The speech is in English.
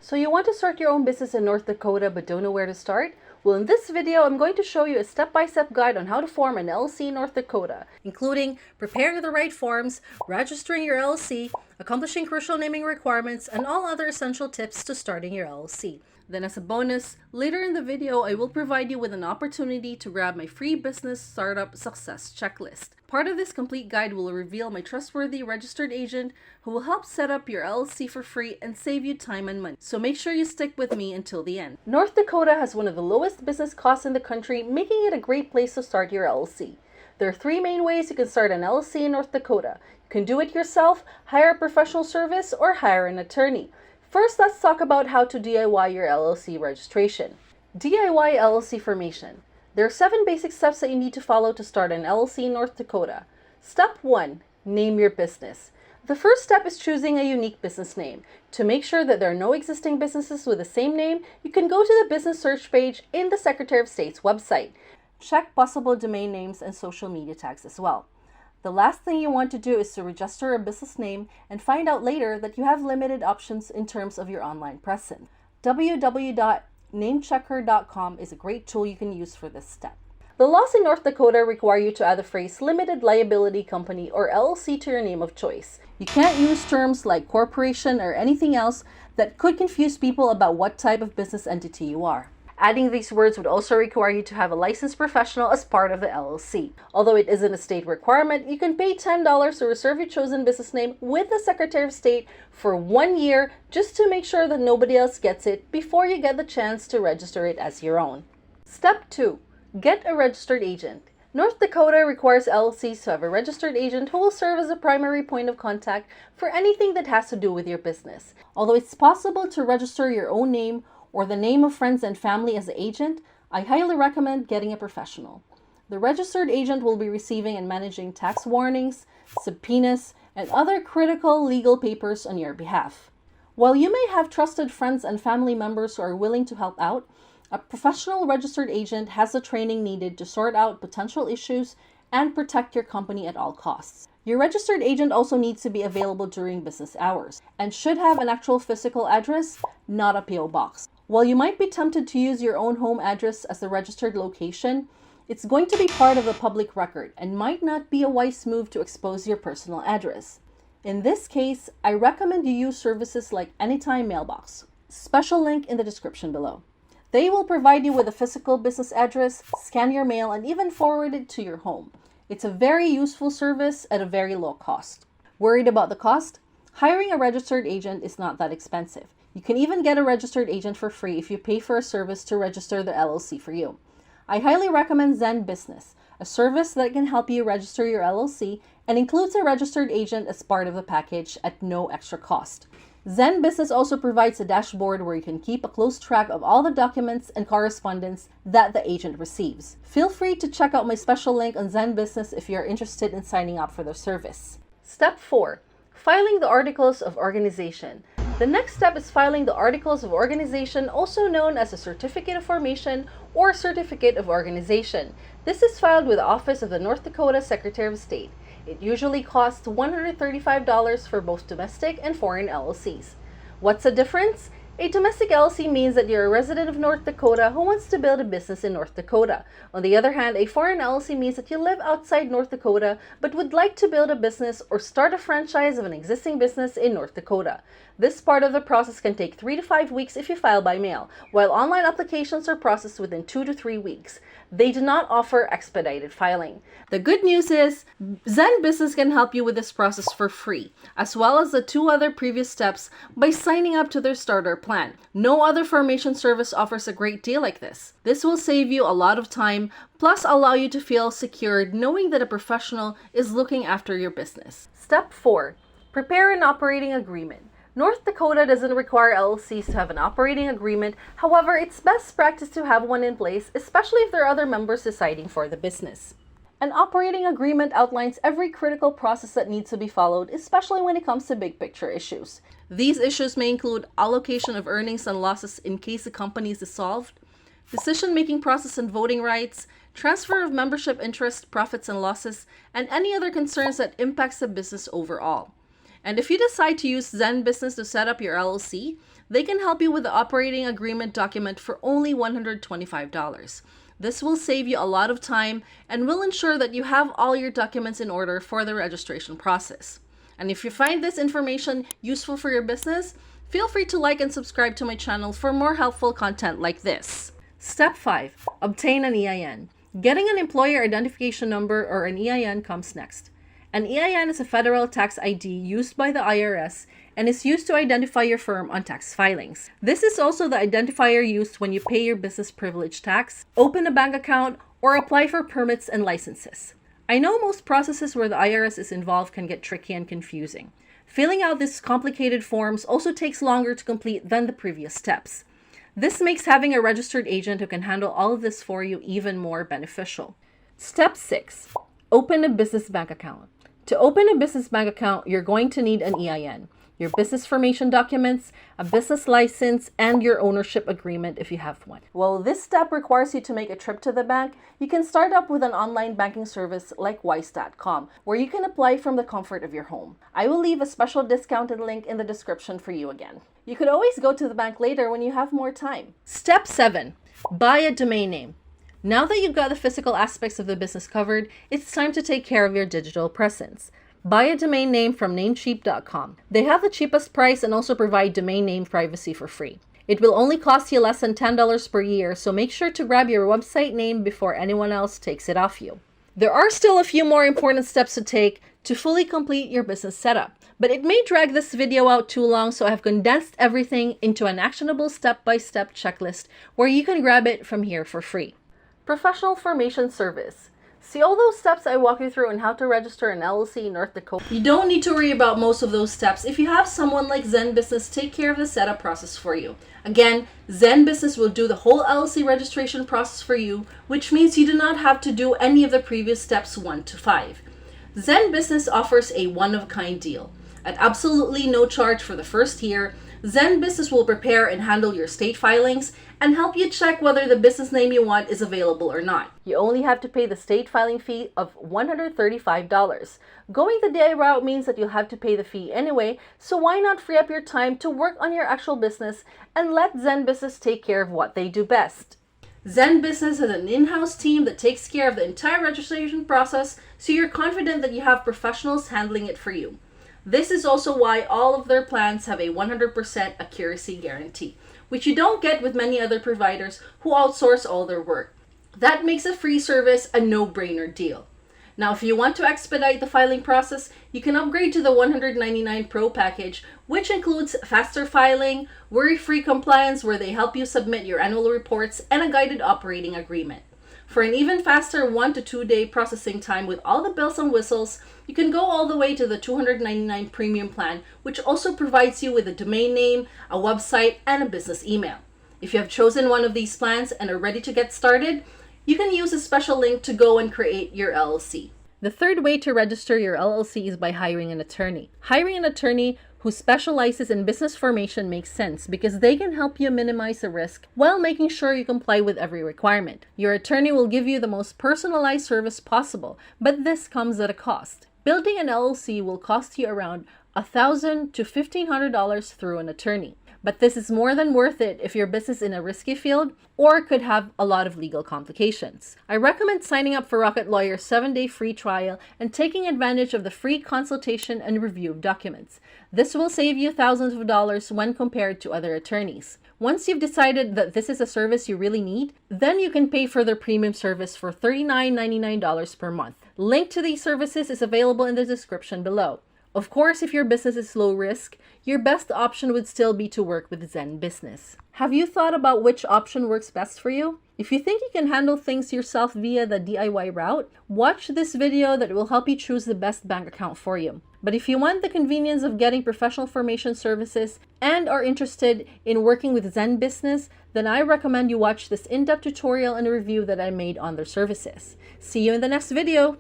So you want to start your own business in North Dakota but don't know where to start? Well, in this video, I'm going to show you a step-by-step guide on how to form an LLC in North Dakota, including preparing the right forms, registering your LLC, accomplishing crucial naming requirements, and all other essential tips to starting your LLC. Then as a bonus, later in the video, I will provide you with an opportunity to grab my free business startup success checklist. Part of this complete guide will reveal my trustworthy registered agent who will help set up your LLC for free and save you time and money. So make sure you stick with me until the end. North Dakota has one of the lowest business costs in the country, making it a great place to start your LLC. There are three main ways you can start an LLC in North Dakota. You can do it yourself, hire a professional service, or hire an attorney. First, let's talk about how to DIY your LLC registration. DIY LLC Formation. There are 7 basic steps that you need to follow to start an LLC in North Dakota. Step 1. Name your business. The first step is choosing a unique business name. To make sure that there are no existing businesses with the same name, you can go to the business search page in the Secretary of State's website. Check possible domain names and social media tags as well. The last thing you want to do is to register a business name and find out later that you have limited options in terms of your online presence. www.namechecker.com is a great tool you can use for this step. The laws in North Dakota require you to add the phrase limited liability company or LLC to your name of choice. You can't use terms like corporation or anything else that could confuse people about what type of business entity you are. Adding these words would also require you to have a licensed professional as part of the LLC. Although it isn't a state requirement, you can pay $10 to reserve your chosen business name with the Secretary of State for 1 year just to make sure that nobody else gets it before you get the chance to register it as your own. Step 2. Get a registered agent. North Dakota requires LLCs to have a registered agent who will serve as a primary point of contact for anything that has to do with your business. Although it's possible to register your own name or the name of friends and family as the agent, I highly recommend getting a professional. The registered agent will be receiving and managing tax warnings, subpoenas, and other critical legal papers on your behalf. While you may have trusted friends and family members who are willing to help out, a professional registered agent has the training needed to sort out potential issues and protect your company at all costs. Your registered agent also needs to be available during business hours and should have an actual physical address, not a PO box. While you might be tempted to use your own home address as the registered location, it's going to be part of the public record and might not be a wise move to expose your personal address. In this case, I recommend you use services like Anytime Mailbox. Special link in the description below. They will provide you with a physical business address, scan your mail, and even forward it to your home. It's a very useful service at a very low cost. Worried about the cost? Hiring a registered agent is not that expensive. You can even get a registered agent for free if you pay for a service to register the LLC for you. I highly recommend Zen Business, a service that can help you register your LLC and includes a registered agent as part of the package at no extra cost. Zen Business also provides a dashboard where you can keep a close track of all the documents and correspondence that the agent receives. Feel free to check out my special link on Zen Business if you are interested in signing up for their service. Step 4. Filing the Articles of Organization. The next step is filing the Articles of Organization, also known as a Certificate of Formation or Certificate of Organization. This is filed with the Office of the North Dakota Secretary of State. It usually costs $135 for both domestic and foreign LLCs. What's the difference? A domestic LLC means that you're a resident of North Dakota who wants to build a business in North Dakota. On the other hand, a foreign LLC means that you live outside North Dakota but would like to build a business or start a franchise of an existing business in North Dakota. This part of the process can take 3 to 5 weeks if you file by mail, while online applications are processed within 2 to 3 weeks. They do not offer expedited filing. The good news is, Zen Business can help you with this process for free, as well as the 2 other previous steps by signing up to their starter plan. No other formation service offers a great deal like this. This will save you a lot of time, plus allow you to feel secured knowing that a professional is looking after your business. Step 4. Prepare an operating agreement. North Dakota doesn't require LLCs to have an operating agreement. However, it's best practice to have one in place, especially if there are other members deciding for the business. An operating agreement outlines every critical process that needs to be followed, especially when it comes to big picture issues. These issues may include allocation of earnings and losses in case the company is dissolved, decision-making process and voting rights, transfer of membership interest, profits and losses, and any other concerns that impacts the business overall. And if you decide to use Zen Business to set up your LLC, they can help you with the operating agreement document for only $125. This will save you a lot of time and will ensure that you have all your documents in order for the registration process. And if you find this information useful for your business, feel free to like and subscribe to my channel for more helpful content like this. Step 5. Obtain an EIN. Getting an employer identification number or an EIN comes next. An EIN is a federal tax ID used by the IRS and is used to identify your firm on tax filings. This is also the identifier used when you pay your business privilege tax, open a bank account, or apply for permits and licenses. I know most processes where the IRS is involved can get tricky and confusing. Filling out these complicated forms also takes longer to complete than the previous steps. This makes having a registered agent who can handle all of this for you even more beneficial. Step 6. Open a business bank account. To open a business bank account, you're going to need an EIN, your business formation documents, a business license, and your ownership agreement if you have one. Well, this step requires you to make a trip to the bank. You can start up with an online banking service like Wise.com, where you can apply from the comfort of your home. I will leave a special discounted link in the description for you again. You could always go to the bank later when you have more time. Step 7. Buy a domain name. Now that you've got the physical aspects of the business covered, it's time to take care of your digital presence. Buy a domain name from Namecheap.com. They have the cheapest price and also provide domain name privacy for free. It will only cost you less than $10 per year, so make sure to grab your website name before anyone else takes it off you. There are still a few more important steps to take to fully complete your business setup, but it may drag this video out too long, so I have condensed everything into an actionable step-by-step checklist where you can grab it from here for free. Professional Formation Service. See all those steps I walk you through on how to register an LLC in North Dakota? You don't need to worry about most of those steps if you have someone like Zen Business take care of the setup process for you. Again, Zen Business will do the whole LLC registration process for you, which means you do not have to do any of the previous steps 1 to 5. Zen Business offers a one-of-a-kind deal. At absolutely no charge for the first year, Zen Business will prepare and handle your state filings and help you check whether the business name you want is available or not. You only have to pay the state filing fee of $135. Going the DI route means that you'll have to pay the fee anyway, so why not free up your time to work on your actual business and let Zen Business take care of what they do best. Zen Business has an in-house team that takes care of the entire registration process, so you're confident that you have professionals handling it for you. This is also why all of their plans have a 100% accuracy guarantee, which you don't get with many other providers who outsource all their work. That makes a free service a no-brainer deal. Now, if you want to expedite the filing process, you can upgrade to the $199 Pro package, which includes faster filing, worry-free compliance where they help you submit your annual reports, and a guided operating agreement. For an even faster 1 to 2 day processing time with all the bells and whistles, you can go all the way to the $299 Premium plan, which also provides you with a domain name, a website, and a business email. If you have chosen one of these plans and are ready to get started, you can use a special link to go and create your LLC. The third way to register your LLC is by hiring an attorney. Hiring an attorney who specializes in business formation makes sense because they can help you minimize the risk while making sure you comply with every requirement. Your attorney will give you the most personalized service possible, but this comes at a cost. Building an LLC will cost you around $1,000 to $1,500 through an attorney. But this is more than worth it if your business is in a risky field or could have a lot of legal complications. I recommend signing up for Rocket Lawyer's 7-day free trial and taking advantage of the free consultation and review of documents. This will save you thousands of dollars when compared to other attorneys. Once you've decided that this is a service you really need, then you can pay for their premium service for $39.99 per month. Link to these services is available in the description below. Of course, if your business is low risk, your best option would still be to work with Zen Business. Have you thought about which option works best for you? If you think you can handle things yourself via the DIY route, watch this video that will help you choose the best bank account for you. But if you want the convenience of getting professional formation services and are interested in working with Zen Business, then I recommend you watch this in-depth tutorial and review that I made on their services. See you in the next video!